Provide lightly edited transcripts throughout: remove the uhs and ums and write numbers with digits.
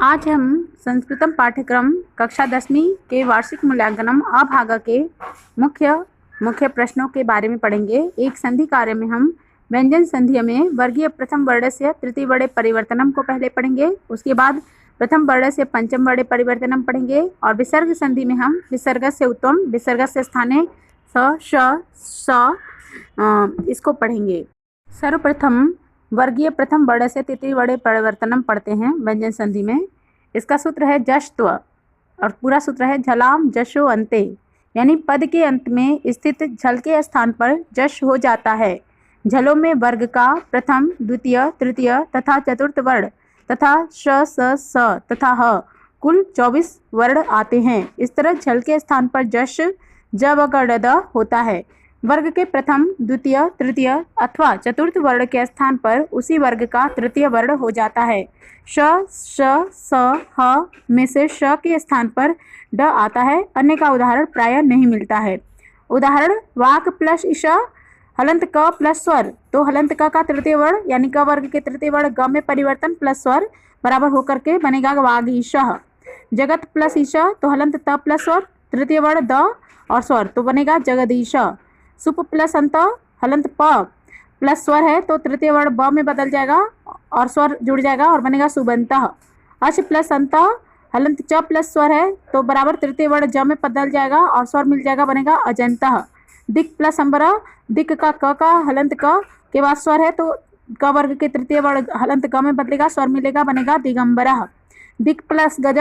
आज हम संस्कृतम पाठ्यक्रम कक्षा 10वीं के वार्षिक मूल्यांकनम अभाग के मुख्य प्रश्नों के बारे में पढ़ेंगे। एक संधि कार्य में हम व्यंजन संधि में वर्गीय प्रथम वर्ण से तृतीय वर्ण परिवर्तनम को पहले पढ़ेंगे, उसके बाद प्रथम वर्ण से पंचम वर्ण परिवर्तनम पढ़ेंगे और विसर्ग संधि में हम विसर्ग से उत्तम विसर्ग से स्थाने स इसको पढ़ेंगे। सर्वप्रथम वर्गीय प्रथम वर्ण से तृतीय वर्ण परिवर्तनम पढ़ते हैं व्यंजन संधि में। इसका सूत्र है जश्त्व और पूरा सूत्र है झलाम जशो अंते, यानी पद के अंत में स्थित झल के स्थान पर जश हो जाता है। झलों में वर्ग का प्रथम द्वितीय तृतीय तथा चतुर्थ वर्ण तथा श स तथा ह कुल 24 वर्ण आते हैं। इस तरह झल के स्थान पर जश ज होता है। वर्ग के प्रथम द्वितीय तृतीय अथवा चतुर्थ वर्ण के स्थान पर उसी वर्ग का तृतीय वर्ण हो जाता है। श स ह में से श के स्थान पर ड आता है। अन्य का उदाहरण प्रायः नहीं मिलता है। उदाहरण वाक प्लस ईश हलंत क प्लस स्वर, तो हलंत क का तृतीय वर्ण यानी क वर्ग के तृतीय वर्ण ग में परिवर्तन प्लस स्वर बराबर होकर के बनेगा वागीश। जगत प्लस ईश तो हलंत त प्लस स्वर तृतीय वर्ण द और स्वर तो बनेगा जगदीश। सुप प्लस अंत हलंत प प्लस स्वर है तो तृतीय वर्ण ब में बदल जाएगा और स्वर जुड़ जाएगा और बनेगा सुबंत। अश प्लस अंत हलंत च प्लस स्वर है तो बराबर तृतीय वर्ण ज में बदल जाएगा और स्वर मिल जाएगा बनेगा अजंत। दिक प्लस अंबर दिक का हलंत क के बाद स्वर है तो क वर्ग के तृतीय वर्ण हलंत क में बदलेगा स्वर मिलेगा बनेगा दिगंबर। दिक प्लस गज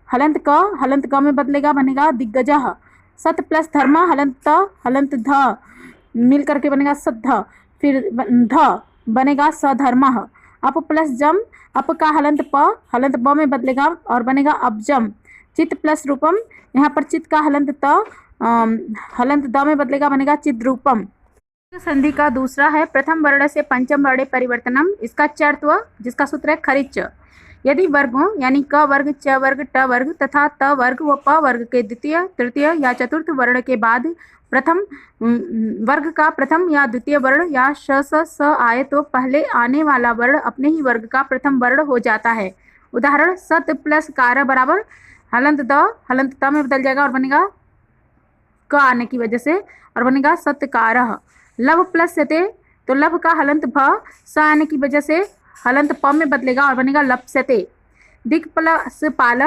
हलंत क में बदलेगा बनेगा दिग्गज। सत प्लस धर्म हलंत ध मिल करके बनेगा सद्ध, फिर ध बनेगा सधर्म। अप प्लस जम अप का हलंत ब में बदलेगा और बनेगा अबजम। चित प्लस रूपम यहाँ पर चित का हलंत हलंत द में बदलेगा बनेगा चिद्रूपम। संधि का दूसरा है प्रथम वर्ण से पंचम वर्ण परिवर्तनम। इसका चर्त्व जिसका सूत्र है खरिच। यदि वर्गों यानी क वर्ग च वर्ग ट वर्ग तथा त वर्ग व प वर्ग के द्वितीय तृतीय या चतुर्थ वर्ण के बाद प्रथम वर्ग का प्रथम या द्वितीय वर्ण या स आए तो पहले आने वाला वर्ण अपने ही वर्ग का प्रथम वर्ण हो जाता है। उदाहरण सत प्लस कार बराबर हलंत त में बदल जाएगा और बनेगा क आने की वजह से और बनेगा सत्कार। लव प्लस सते तो लव का हलंत भ स आने की वजह से हलंत प में बदलेगा और बनेगा लपसते। दिक प्लस पाल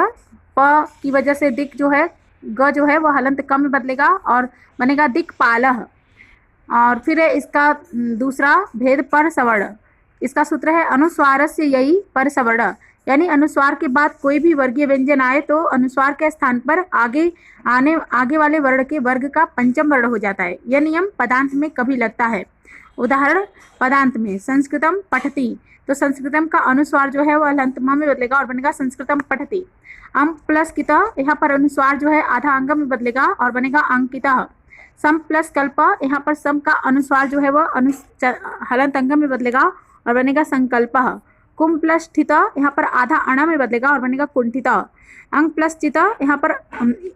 प की वजह से दिक जो है ग जो है वह हलंत क में बदलेगा और बनेगा दिक पाल। और फिर है इसका दूसरा भेद पर सवर्ण। इसका सूत्र है अनुस्वार से यही पर सवर्ण, यानी अनुस्वार के बाद कोई भी वर्गीय व्यंजन आए तो अनुस्वार के स्थान पर आगे वाले वर्ण के वर्ग का पंचम वर्ण हो जाता है। यह नियम पदांत में कभी लगता है। उदाहरण पदांत में संस्कृतम पठति तो संस्कृतम का अनुस्वार जो है वह हलंत म में बदलेगा और बनेगा संस्कृतम पठति। अम प्लस कित यहाँ पर अनुस्वार जो है आधा अंग में बदलेगा और बनेगा अंकितः। सम प्लस कल्प यहाँ पर सम का अनुस्वार जो है वह हलंत अंग में बदलेगा और बनेगा संकल्पः। कुम प्लस स्थित यहाँ पर आधा अण में बदलेगा और बनेगा कुंठित। अंग प्लस चित यहाँ पर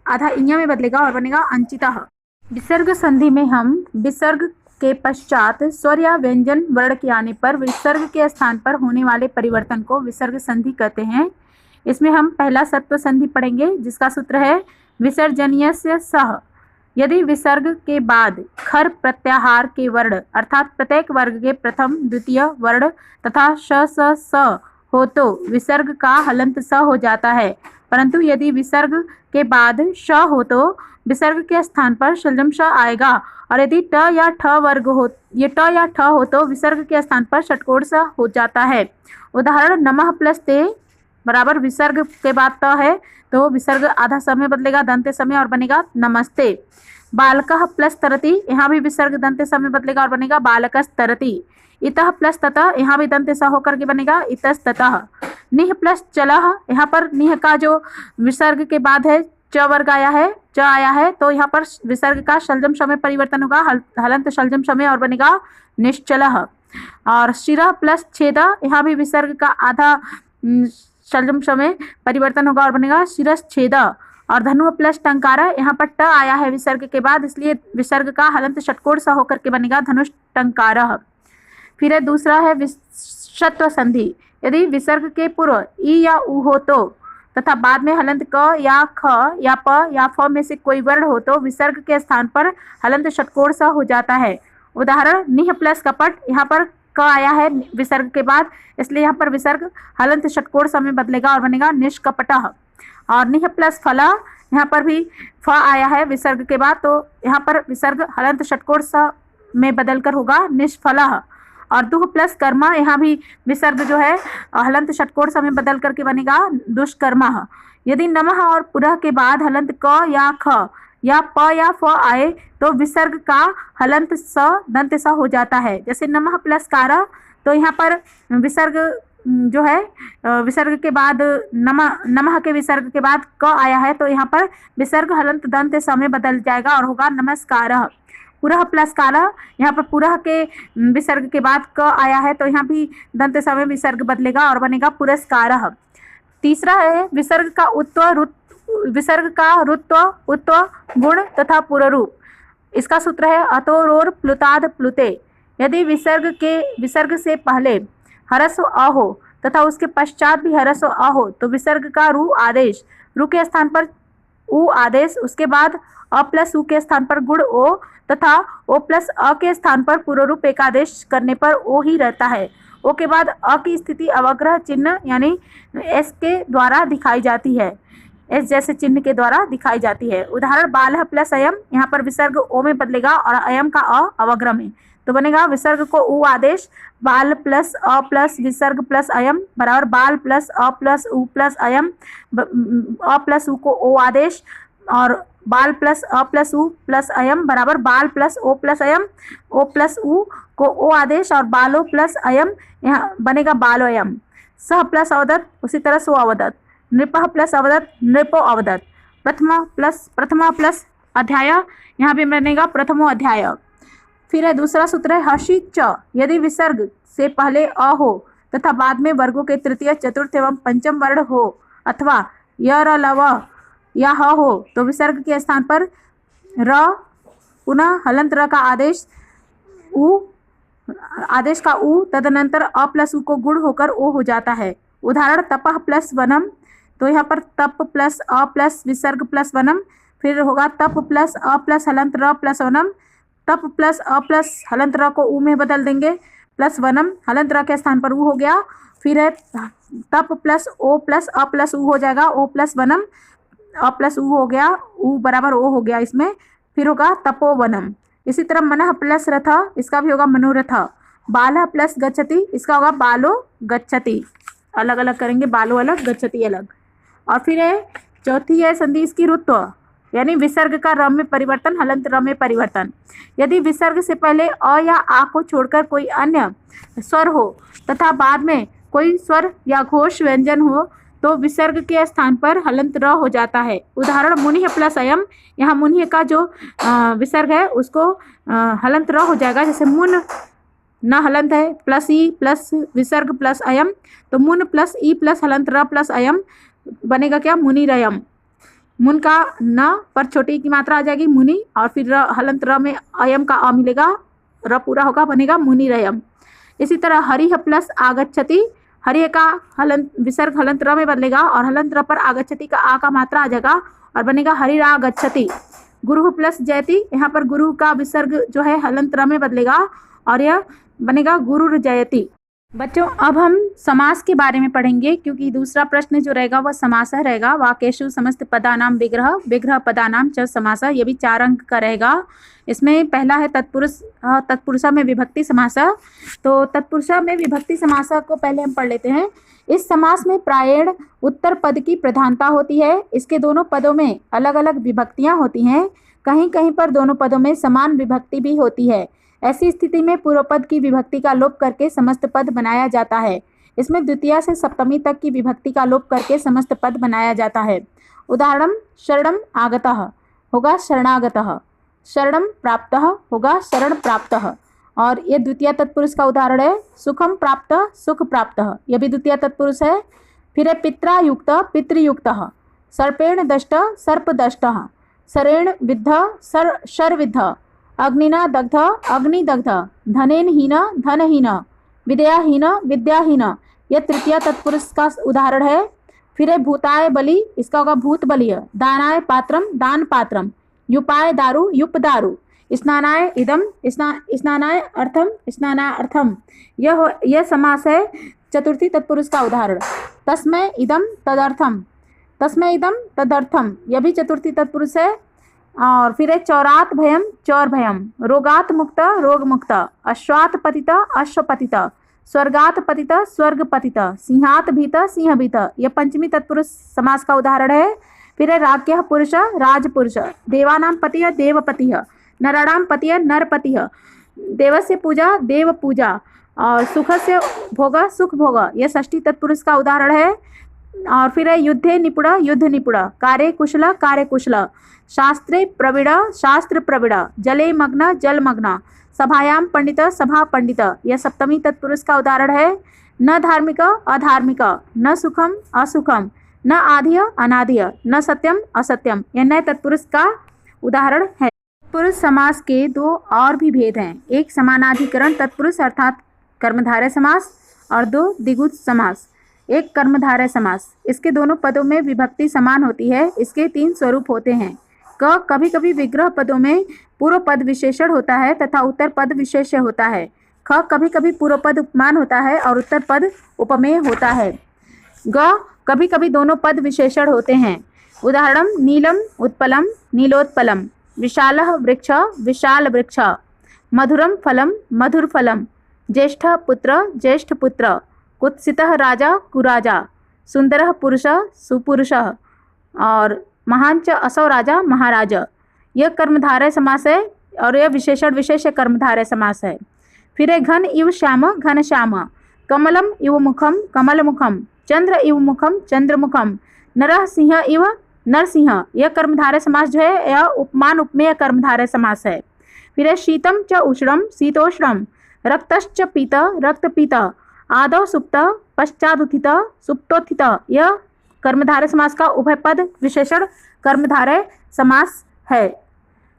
आधा इय में बदलेगा और बनेगा अंचितः। विसर्ग संधि में हम विसर्ग के पश्चात स्वर या व्यंजन वर्ण के आने पर विसर्ग के स्थान पर होने वाले परिवर्तन को विसर्ग संधि कहते हैं। इसमें हम पहला सत्व संधि पढ़ेंगे जिसका सूत्र है विसर्जनीयस्य सह। यदि विसर्ग के बाद खर प्रत्याहार के वर्ण अर्थात प्रत्येक वर्ग के प्रथम द्वितीय वर्ण तथा स हो तो विसर्ग का हलंत स हो जाता है, परंतु यदि विसर्ग के बाद श हो तो विसर्ग के स्थान पर शलजम श आएगा और यदि ट या ठ हो तो विसर्ग के स्थान पर षटकोण स हो जाता है। उदाहरण नमः प्लस ते बराबर विसर्ग के बाद त है तो विसर्ग आधा समय बदलेगा दंते समय और बनेगा नमस्ते। बालकः प्लस तरति यहाँ भी विसर्ग दंते समय बदलेगा और बनेगा बालकस तरति। इतः प्लस ततः यहाँ भी दंते स होकर के बनेगा इतस ततः। निह प्लस चलः यहाँ पर निह का जो विसर्ग के बाद है च वर्ग आया है तो यहाँ पर विसर्ग का शलजम समय परिवर्तन होगा हलंत शलजम समय और बनेगा निश्चलः। और शिरः प्लस छेद यहाँ भी विसर्ग का आधा शलजम समय परिवर्तन होगा और बनेगा शिरश्छेद। और धनु प्लस टंकार यहाँ पर ट आया है विसर्ग के बाद इसलिए विसर्ग का हलंत षटकोण सा होकर के बनेगा धनुष टंकार। फिर दूसरा है विषत्व संधि। यदि विसर्ग के पूर्व ई या उ हो तो तथा बाद में हलंत क या ख या प या फ में से कोई वर्ण हो तो विसर्ग के स्थान पर हलंत षटकोण स हो जाता है। उदाहरण निह प्लस कपट, यहाँ पर क आया है विसर्ग के बाद, इसलिए यहाँ पर विसर्ग हलंत षटकोण स में बदलेगा और बनेगा निष्कपटः। और निह प्लस फल, यहाँ पर भी फ आया है विसर्ग के बाद, तो यहाँ पर विसर्ग हलंत षटकोण स में बदलकर होगा निष्फलः। और दुह प्लस कर्म, यहाँ भी विसर्ग जो है हलंत षटकोण स में बदल करके बनेगा दुष्कर्मः। यदि नमः और पुरः के बाद हलंत क या ख या प या फ आए तो विसर्ग का हलंत स दंत स हो जाता है। जैसे नमः प्लस कार, तो यहाँ पर विसर्ग जो है विसर्ग के बाद नमः के विसर्ग के बाद क आया है, तो यहाँ पर विसर्ग हलंत दंत स में बदल जाएगा और होगा नमस्कारः। पुरः प्लस काल, यहाँ पर पुरः के विसर्ग के बाद क आया है, तो यहाँ भी दंत स में विसर्ग बदलेगा और बनेगा पुरस्कारः। तीसरा है विसर्ग का रुत्व, उत्व, गुण तथा पुररूप। इसका सूत्र है अतोरोर प्लुताद प्लुते। यदि विसर्ग से पहले हरस्व अ हो तथा उसके पश्चात भी हरस्व अ हो तो विसर्ग का रु आदेश, रु के स्थान पर उ आदेश, उसके बाद अ प्लस उ के स्थान पर गुण ओ तथा ओ प्लस अ के स्थान पर पूर्वरूप एकादेश करने पर ओ ही रहता है। ओ के बाद अ की स्थिति अवग्रह चिन्ह यानी एस के द्वारा दिखाई जाती है, एस जैसे चिन्ह के द्वारा दिखाई जाती है। उदाहरण बालः प्लस अयम, यहाँ पर विसर्ग ओ में बदलेगा और अयम का अ अवग्रह में, तो बनेगा विसर्ग को उ आदेश, बाल प्लस अ प्लस विसर्ग प्लस अयम बराबर बाल प्लस अ प्लस उ प्लस अयम, अ प्लस उ को ओ आदेश, और बाल प्लस अ प्लस उ प्लस अयम बराबर बाल प्लस ओ प्लस अयम, ओ प्लस उ को ओ आदेश और बालो प्लस अयम, यहाँ बनेगा बालो अयम। सह प्लस अवदत, उसी तरह सो अवदत। नृपः प्लस अवदत, नृपो अवदत। प्रथमा प्लस अध्याय, यहाँ भी बनेगा प्रथमो अध्याय। फिर है दूसरा सूत्र है हर्षि च। यदि विसर्ग से पहले अ हो तथा बाद में वर्गों के तृतीय, चतुर्थ एवं पंचम वर्ण हो अथवा य र ल व या ह हो तो विसर्ग के स्थान पर र पुनः हलंत र का आदेश का उ तदनंतर अ प्लस उ को गुण होकर ओ हो जाता है। उदाहरण तपः प्लस वनम, तो यहाँ पर तप प्लस अ प्लस विसर्ग प्लस वनम, फिर होगा तप प्लस अ प्लस हलंत र प्लस वनम, तप प्लस अ प्लस हलंत र को उ में बदल देंगे प्लस वनम, हलंत र के स्थान पर उ हो गया। फिर है तप प्लस ओ प्लस अ प्लस उ हो जाएगा, ओ प्लस वनम, अ प्लस उ हो गया, उ बराबर ओ हो गया इसमें, फिर होगा तपोवनम। इसी तरह मनः प्लस रथ, इसका भी होगा मनोरथ। बालः प्लस गच्छति, इसका होगा बालो गच्छति। अलग अलग करेंगे, बालो अलग गच्छति अलग। और फिर है चौथी है संधि इसकी रुत्व, यानी विसर्ग का र में परिवर्तन, हलंत र में परिवर्तन। यदि विसर्ग से पहले अ या आ को छोड़कर कोई अन्य स्वर हो तथा बाद में कोई स्वर या घोष व्यंजन हो तो विसर्ग के स्थान पर हलंत र हो जाता है। उदाहरण मुनिह प्लस अयम, यहाँ मुनिह का जो विसर्ग है उसको हलंत र हो जाएगा। जैसे मुन न हलंत है, प्लस ई प्लस विसर्ग प्लस अयम, तो मुन प्लस ई प्लस हलंत र प्लस अयम बनेगा क्या, मुनिरयम। मुन का न पर छोटी की मात्रा आ जाएगी मुनि, और फिर हलंत र में अयम का अ मिलेगा, र पूरा होगा, बनेगा मुनिरयम। इसी तरह हरिह प्लस आगच्छति, हरिह का विसर्ग हलंत र में बदलेगा और हलंत र पर आगच्छति का आ का मात्रा आ जाएगा और बनेगा हरिरा गच्छति। गुरु प्लस जयति, यहाँ पर गुरु का विसर्ग जो है हलंत र में बदलेगा और यह बनेगा गुरुर जयति। बच्चों अब हम समास के बारे में पढ़ेंगे, क्योंकि दूसरा प्रश्न जो रहेगा वह समासः रहेगा। वाक्येषु समस्त पदानाम विग्रह, विग्रह पदानाम च समासः, ये भी 4 अंक का रहेगा। इसमें पहला है तत्पुरुषा में विभक्ति समासः। तो तत्पुरुषा में विभक्ति समासः को पहले हम पढ़ लेते हैं। इस समास में प्रायेण उत्तर पद की प्रधानता होती है। इसके दोनों पदों में अलग अलग विभक्तियां होती हैं, कहीं कहीं पर दोनों पदों में समान विभक्ति भी होती है। ऐसी स्थिति में पूर्व पद की विभक्ति का लोप करके समस्त पद बनाया जाता है। इसमें द्वितीया से सप्तमी तक की विभक्ति का लोप करके समस्त पद बनाया जाता है। उदाहरण शरणम आगतः होगा शरणागतः, शरणम प्राप्तः होगा शरण प्राप्तः। और ये द्वितीय तत्पुरुष का उदाहरण है सुखम प्राप्त सुख प्राप्तः, यह भी द्वितीय तत्पुरुष है। फिर है पित्रा युक्त पितृयुक्तः, सर्पेण दष्ट सर्प दष्टः, सरेण विद्ध शर विद्ध, अग्निना दग्ध अग्निदग्ध, धनेन हीन धनहीन, विद्याहीन विद्याहीन, यह तृतीया तत्पुरुष का उदाहरण है। फिर है भूताय बलि, इसका होगा भूत बलिय। दानाय पात्रम, दान पात्रम। युपाय दारु, युप दारु। स्नानाय इदम, स्नानाय अर्थम, स्नाना अर्थम। यह समास है चतुर्थी तत्पुरुष का उदाहरण। तस्मै इदम तदर्थम, तस्मै इदम तदर्थम, यह भी चतुर्थी तत्पुरुष है। और फिर है चौरात भयम, चौर भयम। रोगात मुक्त, रोग मुक्त। अश्वात पतित, अश्व पतित। स्वर्गात पतित, स्वर्ग पतित। सिंहात भीत, सिंह भीत, यह पंचमी तत्पुरुष समास का उदाहरण है। फिर है राज्ञः पुरुष, राजपुरुष। देवानां पतिः, देवपतिः। नराणां पतिः, नरपतिः। देवस्य पूजा, देव पूजा। और सुखस्य भोग, सुख भोग, यह षष्ठी तत्पुरुष का उदाहरण है। और फिर है युद्धे निपुण, युद्ध निपुण। कार्ये कुशल, कार्य कुशल। शास्त्रे प्रवीण, शास्त्र प्रवीण। जले मग्न, जल मग्न। सभायाम पंडित, सभा पंडित, यह सप्तमी तत्पुरुष का उदाहरण है। न धार्मिक, अधार्मिक। न सुखम, असुखम। न आधिय, अनाधिय। न सत्यम, असत्यम, यह नए तत्पुरुष का उदाहरण है। तत्पुरुष समास के दो और भी भेद हैं। एक समानाधिकरण तत्पुरुष अर्थात कर्मधारय समास, और दो द्विगु समास। एक कर्मधारय समास, इसके दोनों पदों में विभक्ति समान होती है। इसके 3 स्वरूप होते हैं। क कभी कभी विग्रह पदों में पूर्व पद विशेषण होता है तथा उत्तर पद विशेष्य होता है। ख कभी कभी पूर्व पद उपमान होता है और उत्तर पद उपमेय होता है। ग कभी कभी दोनों पद विशेषण होते हैं। उदाहरण नीलम उत्पलम, नीलोत्पलम। विशालः वृक्ष, विशाल वृक्ष। मधुरम फलम, मधुर फलम। ज्येष्ठ पुत्र, ज्येष्ठ पुत्र। कुत्सितः राजा, कुराजा। सुंदरः पुरुषः, सुपुरुषः। और महान च असौ राजा, महाराज। यह कर्मधारय समास है और यह विशेषण विशेष्य कर्मधारय समास है। फिर है घन इव श्याम, घन श्याम। कमलम इव मुखम, कमल मुखम। चंद्र इव मुखम, चंद्र मुखम। नरः सिंह इव, नरसिंह, यह कर्मधारय समास जो है यह उपमान उपमेय कर्मधारय समास है। फिर है शीतम च उष्णम, शीतोष्णम। रक्तश्च पीत, रक्त पीत। आदौ सुप्त, पश्चादुत्थित, सुप्तोत्थित, यह कर्मधारय समास का उभय पद विशेषण कर्मधारय समास है।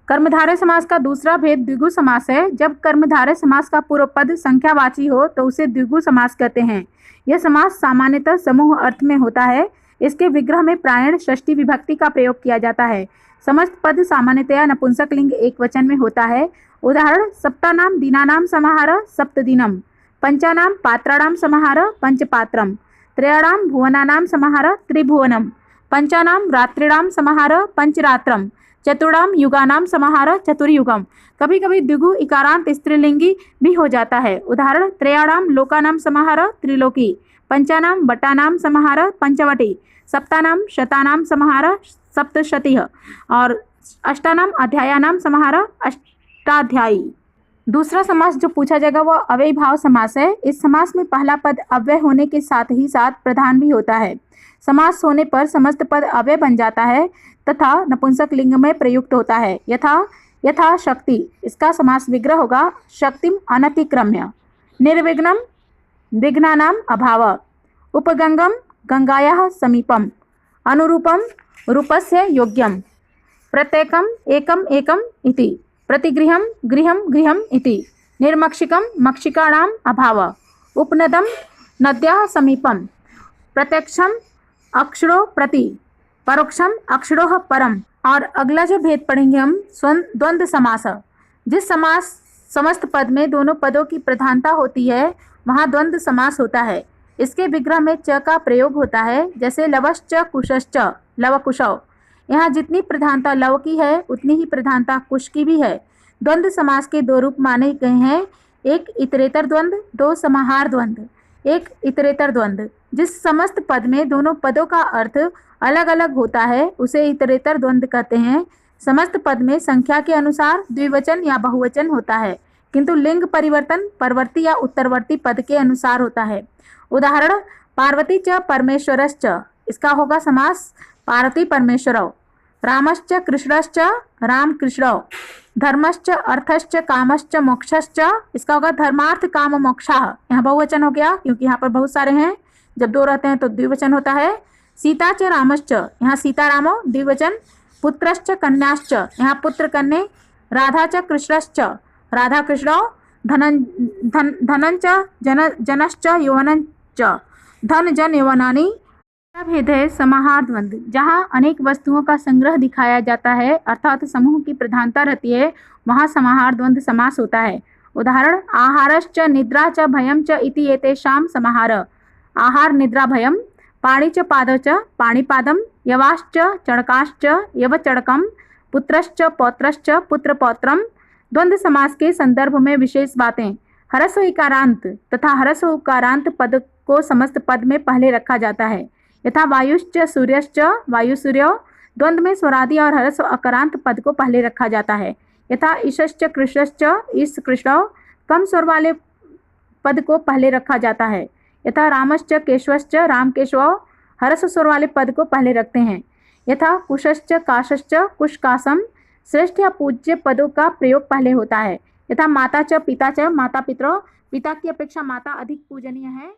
कर्मधारय समास का दूसरा भेद द्विगु समास है। जब कर्मधारय समास का पूर्व पद संख्यावाची हो तो उसे द्विगु समास कहते हैं। यह समास सामान्यतः समूह अर्थ में होता है। इसके विग्रह में प्रायण षष्ठी विभक्ति का प्रयोग किया जाता है। समस्त पद सामान्यतया नपुंसक लिंग एक वचन में होता है। उदाहरण सप्तानाम दीनानां समाहार, सप्तदिनम। पंचानाम पात्राणां समाहार, पंचपात्रम। त्रयाणां भुवनानां समाहार, त्रिभुवनम। पंचानां रात्रिणां समाहार, पंचरात्रम। चतुर्णां युगानां समाहार, चतुर्युगम। कभी कभी द्विगु इकारांत स्त्रीलिंगी भी हो जाता है। उदाहरण त्रयाणां लोकानां समाहार, त्रिलोकी। पंचानां वटानां समाहार, पंचवटी। सप्तानां शतानां समाहार, सप्तशतीः। और अष्टानां अध्यायानां समाहार, अष्टाध्यायी। दूसरा समास जो पूछा जाएगा वह अव्ययी भाव समास है। इस समास में पहला पद अव्यय होने के साथ ही साथ प्रधान भी होता है। समास होने पर समस्त पद अव्यय बन जाता है तथा नपुंसक लिंग में प्रयुक्त होता है। यथा शक्ति, इसका समास विग्रह होगा शक्तिम अनतिक्रम्य। निर्विघ्नम, विघ्नानाम अभाव। उपगंगम, गंगायाः समीपम। अनुरूपम, रूपस्य योग्यम। प्रत्येकम, एकम एकम इति। प्रतिगृहम, गृहम गृहम इति। निर्मक्षिकम, मक्षिकाणाम अभाव। उपनदम, नद्याः समीपम। प्रत्यक्षम, अक्षरो प्रति। परोक्षम, अक्षरोः परम। और अगला जो भेद पढ़ेंगे हम द्वंद्व समास। जिस समास समस्त पद में दोनों पदों की प्रधानता होती है वहाँ द्वंद्व समास होता है। इसके विग्रह में च का प्रयोग होता है। जैसे लवश्च कुशश्च, लव कुशौ। यहाँ जितनी प्रधानता लव की है उतनी ही प्रधानता कुश की भी है। द्वंद्व समास के 2 रूप माने गए हैं। एक इतरेतर द्वंद्व, 2 समाहार द्वंद्व। एक इतरेतर द्वंद्व जिस समस्त पद में दोनों पदों का अर्थ अलग अलग होता है उसे इतरेतर द्वंद्व कहते हैं। समस्त पद में संख्या के अनुसार द्विवचन या बहुवचन होता है किंतु लिंग परिवर्तन परवर्ती या उत्तरवर्ती पद के अनुसार होता है। उदाहरण पार्वती च परमेश्वरश्च, इसका होगा समास पार्वती परमेश्वरौ। रामश्च कृष्णश्च, राम कृष्णौ। धर्मश्च अर्थश्च कामश्च मोक्षश्च, इसका होगा धर्मार्थ काम मोक्षः। यहाँ बहुवचन हो गया क्योंकि यहाँ पर बहुत सारे हैं। जब 2 रहते हैं तो द्विवचन होता है। सीता च रामश्च, यहाँ सीता रामो द्विवचन। पुत्रश्च कन्याश्च, यहाँ पुत्र कन्ये। राधा च कृष्णश्च, राधा कृष्णौ। धनंच जनश्च यौवनंच। धन जन यौवनानि भेद है समाहार द्वंद्व, जहाँ अनेक वस्तुओं का संग्रह दिखाया जाता है अर्थात समूह की प्रधानता रहती है, वहाँ समाहार द्वंद्व समास होता है। उदाहरण आहारश्च निद्रा च भयं च इति एतेषां समाहार। आहार निद्रा भयं, पाणि च पादौ च पाणिपादं, यवाश्च चणकाश्च यवचणकं, पुत्रश्च पौत्रश्च पुत्रपौत्रम। द्वंद्व समास के संदर्भ में विशेष बातें। ह्रस्व इकारांत तथा ह्रस्व उकारांत पद को समस्त पद में पहले रखा जाता है, यथा वायुश्च सूर्यश्च वायुसूर्यो। द्वंद्व में स्वरादि और ह्रस्व अकारांत पद को पहले रखा जाता है, यथा ईशश्च कृष्णश्च ईश कृष्णौ। कम स्वर वाले पद को पहले रखा जाता है, यथा रामश्च केशवश्च राम केशवौ। ह्रस्व स्वर वाले पद को पहले रखते हैं, यथा कुशश्च काशश्च कुश कासम। श्रेष्ठ या पूज्य पदों का प्रयोग पहले होता है, यथा माता च पिता च माता पितरौ। पिता की अपेक्षा माता अधिक पूजनीय है।